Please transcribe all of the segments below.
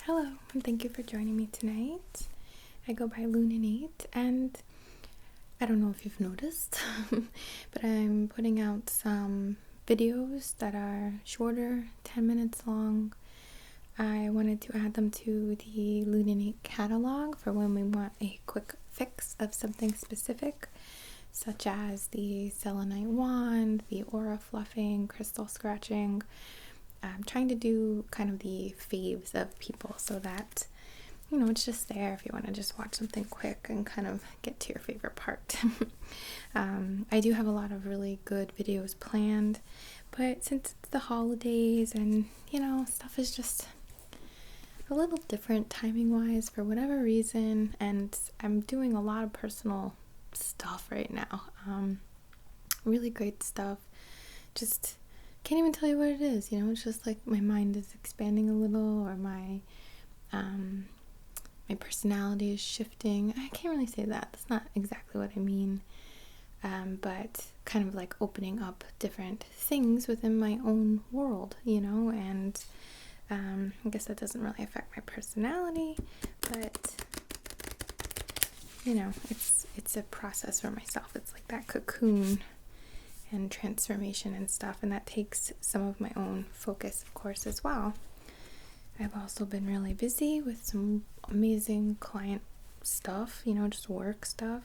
Hello, and thank you for joining me tonight. I go by Lune INNATE, and I don't know if you've noticed, but I'm putting out some videos that are shorter, 10 minutes long. I wanted to add them to the Lune INNATE catalog for when we want a quick fix of something specific, such as the selenite wand, the aura fluffing, crystal scratching. I'm trying to do kind of the faves of people so that, it's just there if you want to just watch something quick and kind of get to your favorite part. I do have a lot of really good videos planned, but since it's the holidays and, stuff is just a little different timing-wise for whatever reason, and I'm doing a lot of personal stuff right now. Really great stuff. Just can't even tell you what it is, it's just like my mind is expanding a little, or my personality is shifting. I can't really say that. That's not exactly what I mean. But kind of like opening up different things within my own world, and I guess that doesn't really affect my personality, but it's a process for myself. It's like that cocoon and transformation and stuff, and that takes some of my own focus, of course, as well. I've also been really busy with some amazing client stuff, just work stuff.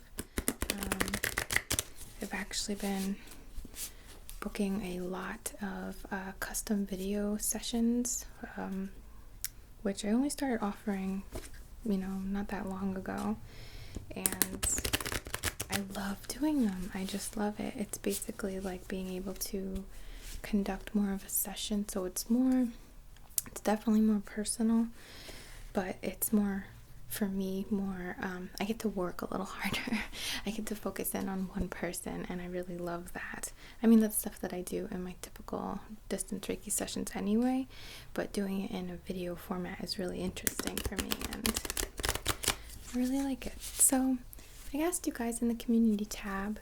I've actually been booking a lot of custom video sessions, which I only started offering, not that long ago, and I love doing them. I just love it. It's basically like being able to conduct more of a session, so it's definitely more personal, but it's more, for me, I get to work a little harder. I get to focus in on one person, and I really love that. I mean, that's stuff that I do in my typical distance Reiki sessions anyway, but doing it in a video format is really interesting for me, and I really like it. So I asked you guys in the community tab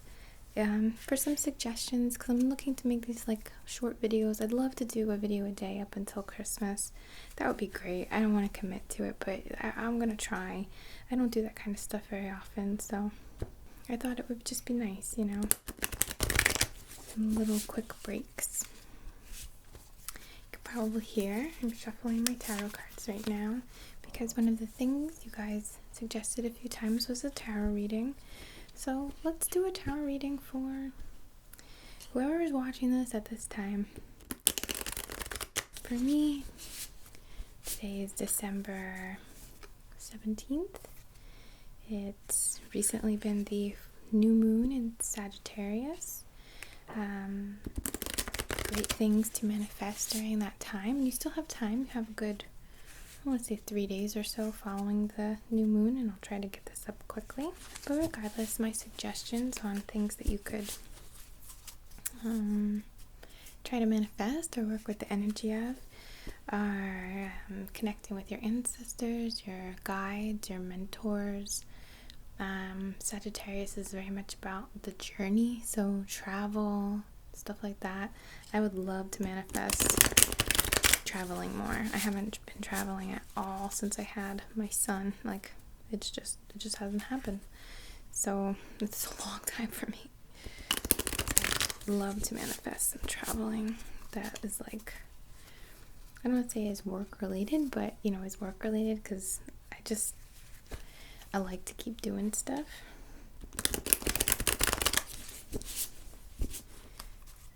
for some suggestions, because I'm looking to make these like short videos. I'd love to do a video a day up until Christmas. That would be great. I don't want to commit to it, but I'm gonna try. I don't do that kind of stuff very often, so I thought it would just be nice, some little quick breaks. You can probably hear I'm shuffling my tarot cards right now, because one of the things you guys suggested a few times was a tarot reading. So let's do a tarot reading for whoever is watching this at this time. For me, today is December 17th. It's recently been the new moon in Sagittarius. Great things to manifest during that time. You still have time. You have a good, I want to say 3 days or so following the new moon, and I'll try to get this up quickly. But regardless, my suggestions on things that you could try to manifest or work with the energy of are connecting with your ancestors, your guides, your mentors. Sagittarius is very much about the journey, so travel, stuff like that. I would love to manifest traveling more. I haven't been traveling at all since I had my son. Like, it just hasn't happened. So it's a long time for me. I'd love to manifest some traveling that is like, I don't want to say is work related, but is work related, because I like to keep doing stuff.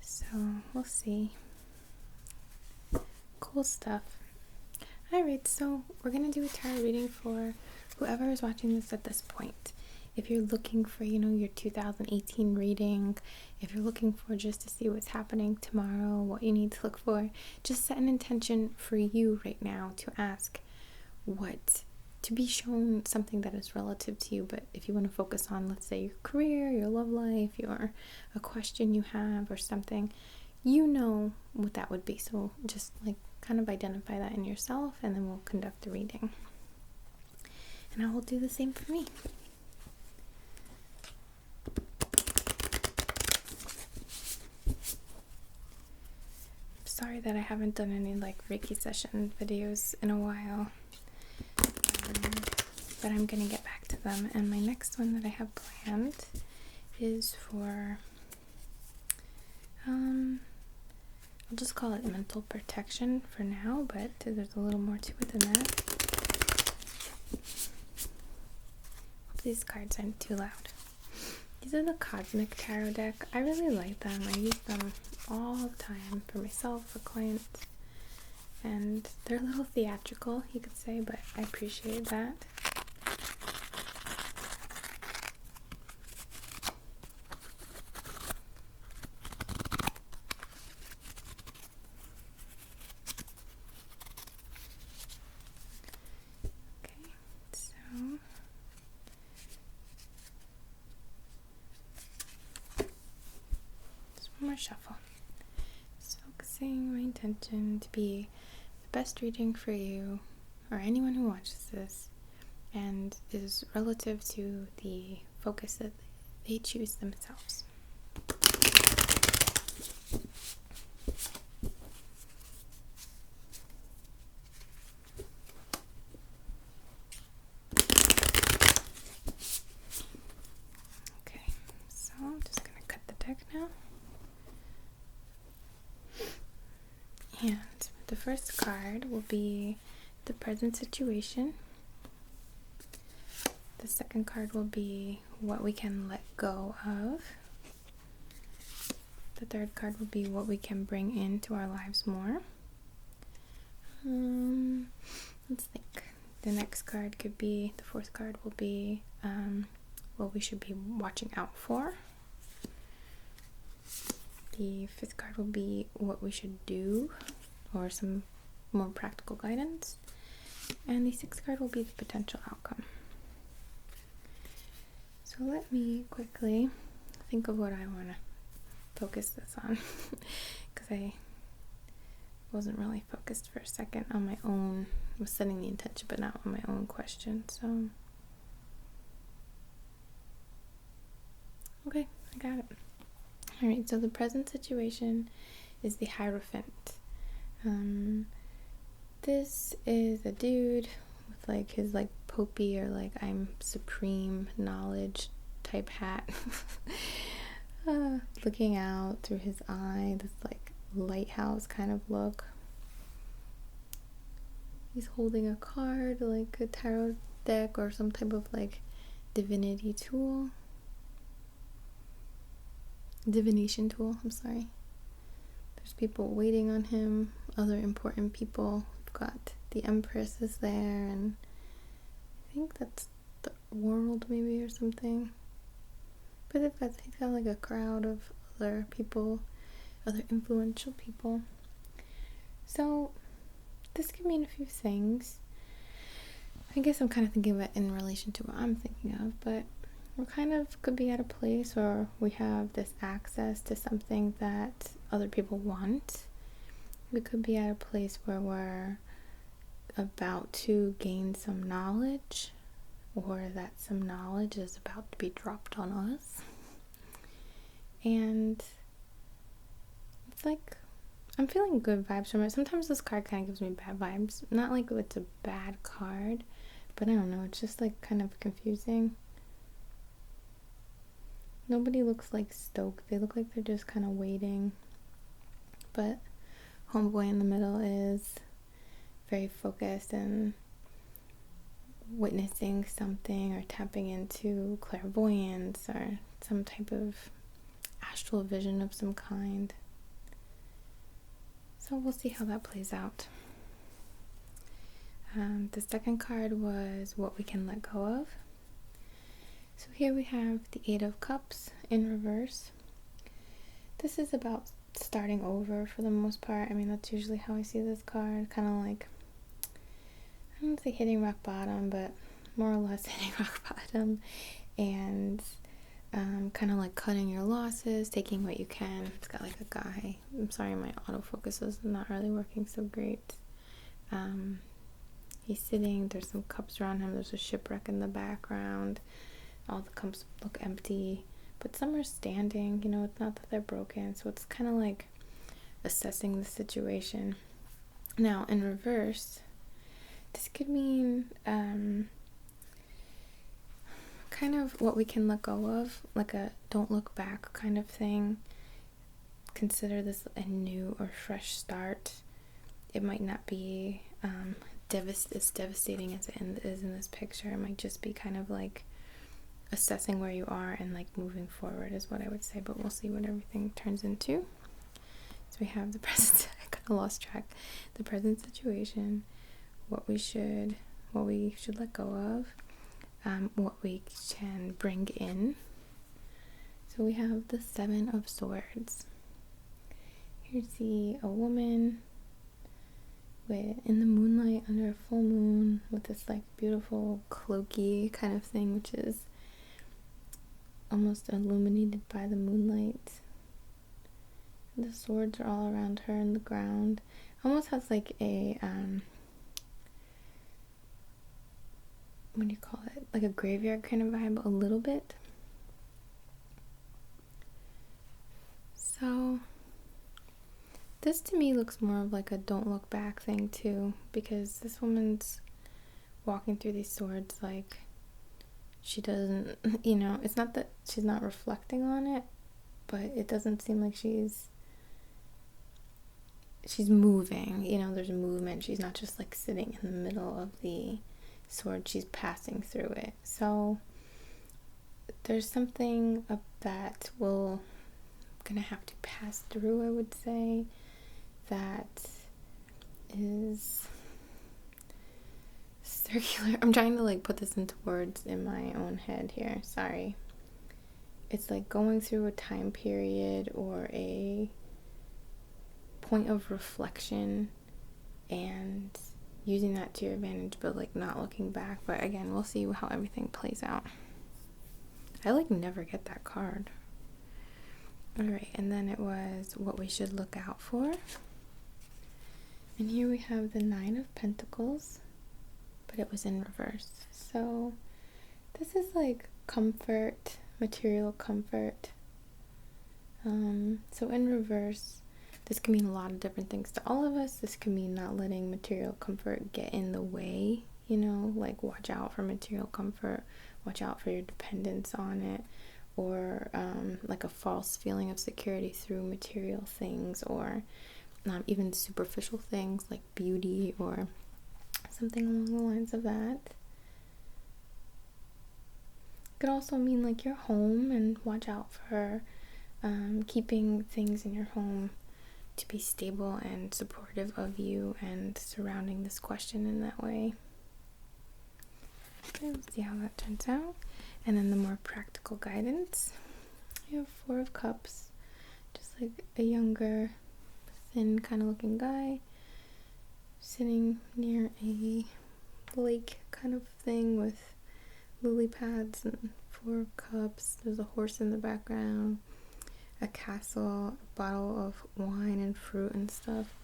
So we'll see. Cool stuff. Alright, so we're going to do a tarot reading for whoever is watching this at this point. If you're looking for, your 2018 reading, if you're looking for just to see what's happening tomorrow, what you need to look for, just set an intention for you right now to ask to be shown something that is relative to you. But if you want to focus on, let's say, your career, your love life, a question you have or something, what that would be. So just like kind of identify that in yourself, and then we'll conduct the reading. And I will do the same for me. Sorry that I haven't done any like Reiki session videos in a while. but I'm gonna get back to them. And my next one that I have planned is for, I'll just call it mental protection for now, but there's a little more to it than that. Hope these cards aren't too loud. These are the Cosmic Tarot deck. I really like them. I use them all the time for myself, for clients, and they're a little theatrical, you could say, but I appreciate that. More shuffle. Just focusing my intention to be the best reading for you or anyone who watches this, and is relative to the focus that they choose themselves. Okay, so I'm just gonna cut the deck now. And the first card will be the present situation. The second card will be what we can let go of. The third card will be what we can bring into our lives more. Let's think. The next card could be, the fourth card will be what we should be watching out for. The fifth card will be what we should do, or some more practical guidance. And the sixth card will be the potential outcome. So let me quickly think of what I want to focus this on, because I wasn't really focused for a second on my own. I was setting the intention, but not on my own question. So, okay, I got it. Alright, so the present situation is the Heirophant. This is a dude with like his like popey or like I'm supreme knowledge type hat. Looking out through his eye, this like lighthouse kind of look. He's holding a card, like a tarot deck or some type of like divination tool. I'm sorry. There's people waiting on him, other important people. We've got the Empress is there, and I think that's the world maybe or something. But he's got like a crowd of other people, other influential people. So this could mean a few things. I guess I'm kind of thinking of it in relation to what I'm thinking of, but we kind of could be at a place where we have this access to something that other people want. We could be at a place where we're about to gain some knowledge, or that some knowledge is about to be dropped on us. And it's like, I'm feeling good vibes from it. Sometimes this card kind of gives me bad vibes. Not like it's a bad card, but I don't know, it's just like kind of confusing. Nobody looks like stoked. They look like they're just kind of waiting. But homeboy in the middle is very focused and witnessing something or tapping into clairvoyance or some type of astral vision of some kind. So we'll see how that plays out. The second card was what we can let go of. So here we have the Eight of Cups in reverse. This is about starting over for the most part. I mean, that's usually how I see this card. Kind of like, I don't want to say hitting rock bottom, but more or less hitting rock bottom. And kind of like cutting your losses, taking what you can. It's got like a guy. I'm sorry, my autofocus is not really working so great. He's sitting, there's some cups around him, there's a shipwreck in the background. All the cups look empty, but some are standing, you know, it's not that they're broken, so it's kind of like assessing the situation. Now, in reverse, this could mean kind of what we can let go of, like a don't look back kind of thing. Consider this a new or fresh start. It might not be as devastating as it is in this picture. It might just be kind of like assessing where you are and like moving forward is what I would say, but we'll see what everything turns into. So we have the present, I kind of lost track, the present situation, what we should let go of, what we can bring in. So we have the Seven of Swords. Here you see a woman in the moonlight under a full moon with this like beautiful cloaky kind of thing, which is almost illuminated by the moonlight. The swords are all around her in the ground. Almost has like a what do you call it? Like a graveyard kind of vibe, a little bit. So this to me looks more of like a don't look back thing too, because this woman's walking through these swords like she doesn't, it's not that she's not reflecting on it, but it doesn't seem like she's moving, there's movement. She's not just like sitting in the middle of the sword, she's passing through it. So there's something that will gonna have to pass through, I would say, that is circular. I'm trying to like put this into words in my own head here, sorry. It's like going through a time period or a point of reflection and using that to your advantage, but like not looking back. But again, we'll see how everything plays out. I like never get that card. Alright, and then it was what we should look out for. And here we have the Nine of Pentacles, but it was in reverse. So this is like comfort, material comfort. So in reverse, this can mean a lot of different things to all of us. This can mean not letting material comfort get in the way, like watch out for material comfort, watch out for your dependence on it, or like a false feeling of security through material things, or even superficial things like beauty or something along the lines of that. It could also mean like your home, and watch out for keeping things in your home to be stable and supportive of you, and surrounding this question in that way. Okay, let's see how that turns out. And then the more practical guidance, you have Four of Cups, just like a younger, thin kind of looking guy sitting near a lake kind of thing with lily pads and Four of Cups. There's a horse in the background, a castle, a bottle of wine and fruit and stuff.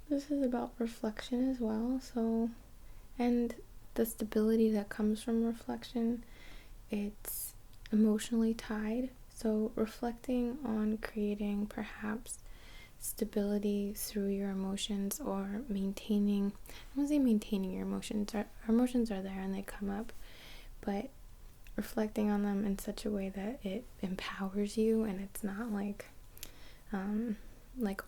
This is about reflection as well, so, and the stability that comes from reflection. It's emotionally tied, so reflecting on creating perhaps stability through your emotions, or maintaining, I won't say maintaining your emotions, our emotions are there and they come up, but reflecting on them in such a way that it empowers you, and it's not like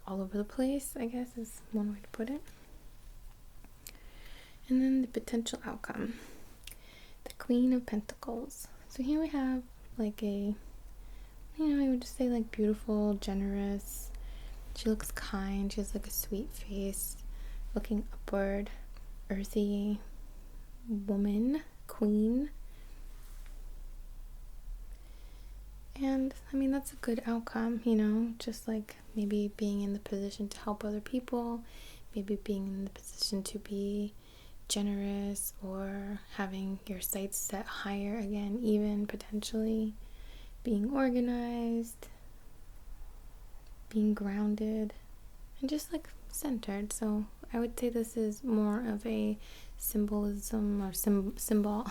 all over the place, I guess is one way to put it. And then the potential outcome, the Queen of Pentacles. So here we have like a, I would just say like beautiful, generous. She looks kind. She has like a sweet face, looking upward, earthy woman, queen. And that's a good outcome, just like maybe being in the position to help other people, maybe being in the position to be generous, or having your sights set higher again, even potentially being organized, being grounded, and just like centered. So I would say this is more of a symbolism, or symbol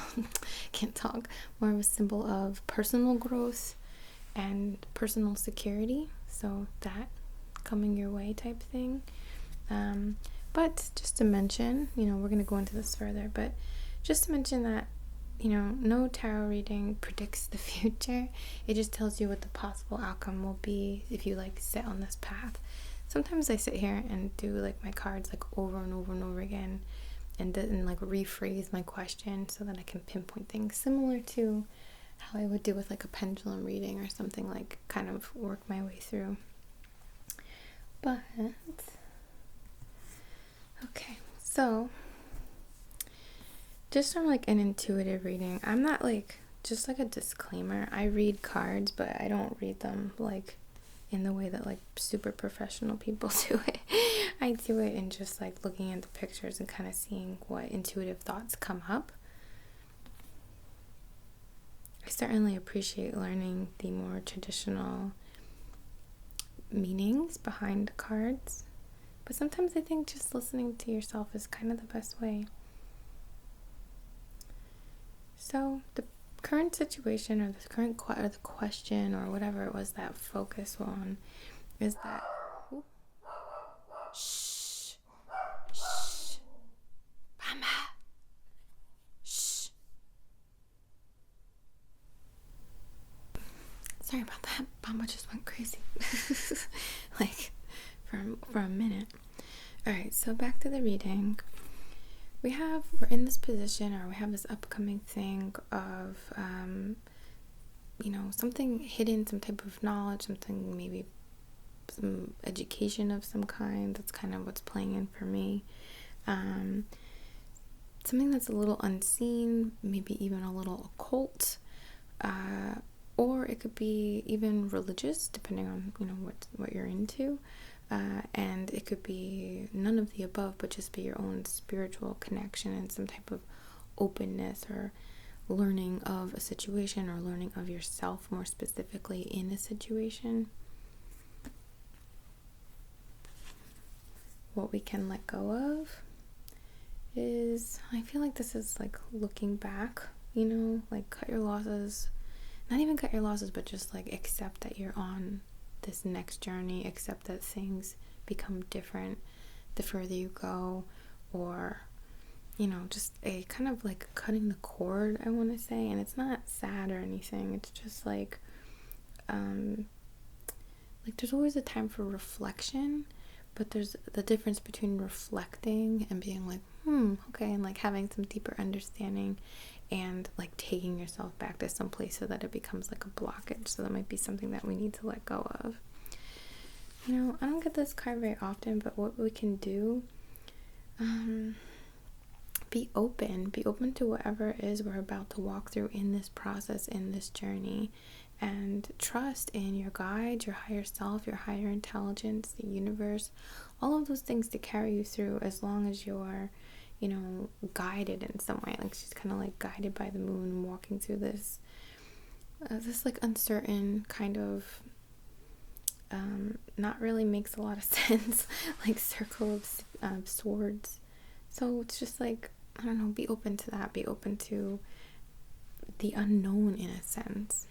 can't talk, more of a symbol of personal growth and personal security, so that coming your way type thing. But But just to mention, we're going to go into this further, but just to mention that, no tarot reading predicts the future. It just tells you what the possible outcome will be if you sit on this path. Sometimes I sit here and do my cards over and over and over again, and then rephrase my question so that I can pinpoint things, similar to how I would do with a pendulum reading or something, kind of work my way through. But okay, so just from an intuitive reading, I'm not just a disclaimer, I read cards, but I don't read them in the way that super professional people do it. I do it in just looking at the pictures and kind of seeing what intuitive thoughts come up. I certainly appreciate learning the more traditional meanings behind cards, but sometimes I think just listening to yourself is kind of the best way. So the current situation, or the current or the question, or whatever it was that focus on, is that shh, mama, shh. Sorry about that. Mama just went crazy, for a minute. All right, so back to the reading. We're in this position, or we have this upcoming thing of, something hidden, some type of knowledge, something, maybe some education of some kind. That's kind of what's playing in for me. Something that's a little unseen, maybe even a little occult, or it could be even religious, depending on, what you're into. And it could be none of the above, but just be your own spiritual connection and some type of openness, or learning of a situation, or learning of yourself more specifically in a situation. What we can let go of is, I feel like this is looking back, cut your losses. Not even cut your losses, but just accept that you're on this next journey, accept that things become different the further you go, or just a kind of cutting the cord, I want to say. And it's not sad or anything, it's just there's always a time for reflection, but there's the difference between reflecting and being okay, and having some deeper understanding, and taking yourself back to some place so that it becomes a blockage. So that might be something that we need to let go of. I don't get this card very often, but what we can do, be open to whatever it is we're about to walk through in this process, in this journey, and trust in your guide, your higher self, your higher intelligence, the universe, all of those things to carry you through, as long as you're guided in some way. She's kind of guided by the moon, walking through this uncertain kind of not really makes a lot of sense circle of swords. So it's just I don't know, be open to that, be open to the unknown in a sense,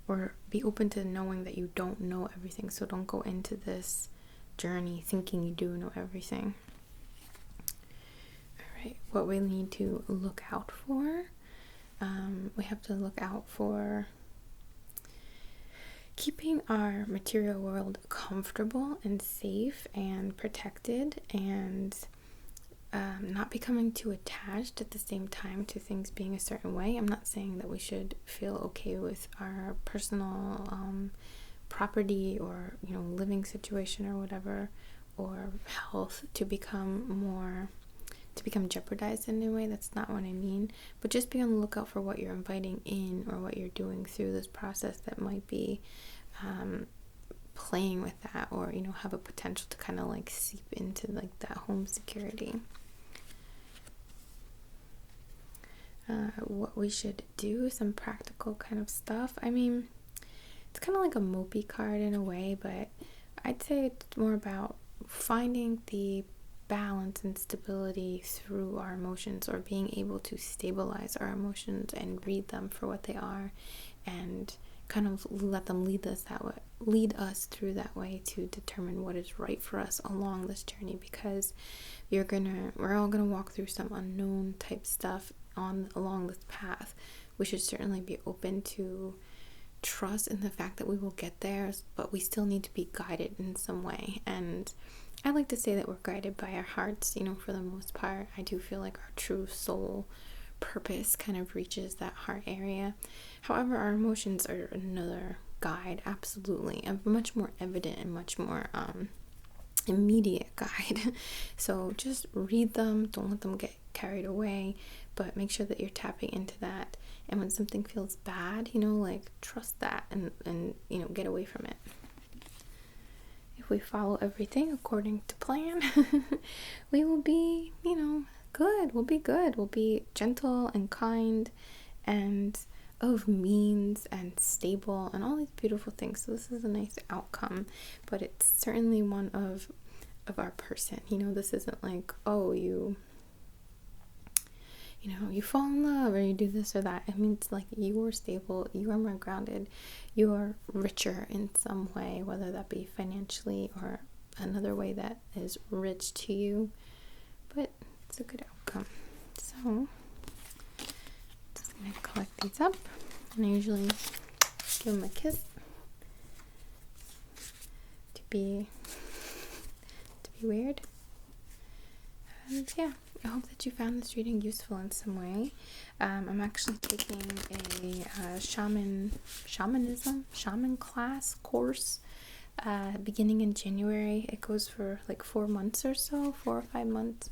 or be open to knowing that you don't know everything. So don't go into this journey thinking you do know everything. What we need to look out for, we have to look out for keeping our material world comfortable and safe and protected, and not becoming too attached at the same time to things being a certain way. I'm not saying that we should feel okay with our personal property, or living situation, or whatever, or health to become jeopardized in a way. That's not what I mean, but just be on the lookout for what you're inviting in, or what you're doing through this process that might be playing with that, or have a potential to kind of seep into that home security. What we should do, some practical kind of stuff. I mean, it's kind of like a mopey card in a way, but I'd say it's more about finding the balance and stability through our emotions, or being able to stabilize our emotions and read them for what they are, and kind of let them lead us through that way to determine what is right for us along this journey, because we're all gonna walk through some unknown type stuff along this path. We should certainly be open to trust in the fact that we will get there, but we still need to be guided in some way. And I like to say that we're guided by our hearts, for the most part. I do feel like our true soul purpose kind of reaches that heart area. However, our emotions are another guide, absolutely, a much more evident and much more immediate guide. So just read them, don't let them get carried away, but make sure that you're tapping into that. And when something feels bad, trust that and get away from it. If we follow everything according to plan, we will be, good. We'll be good. We'll be gentle and kind and of means and stable and all these beautiful things. So this is a nice outcome, but it's certainly one of our person. This isn't like, oh, you fall in love or you do this or that. It means like you are stable, you are more grounded, you are richer in some way, whether that be financially or another way that is rich to you. But it's a good outcome. So just gonna collect these up, and I usually give them a kiss to be weird. And yeah, I hope that you found this reading useful in some way. I'm actually taking a shaman class course beginning in January. It goes for like 4 months or so, 4 or 5 months.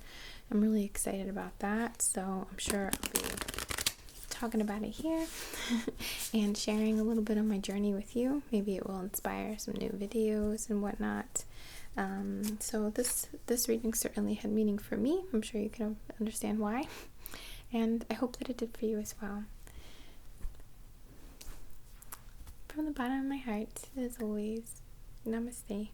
I'm really excited about that, so I'm sure I'll be talking about it here and sharing a little bit of my journey with you. Maybe it will inspire some new videos and whatnot. So this reading certainly had meaning for me. I'm sure you can understand why, and I hope that it did for you as well. From the bottom of my heart, as always, namaste.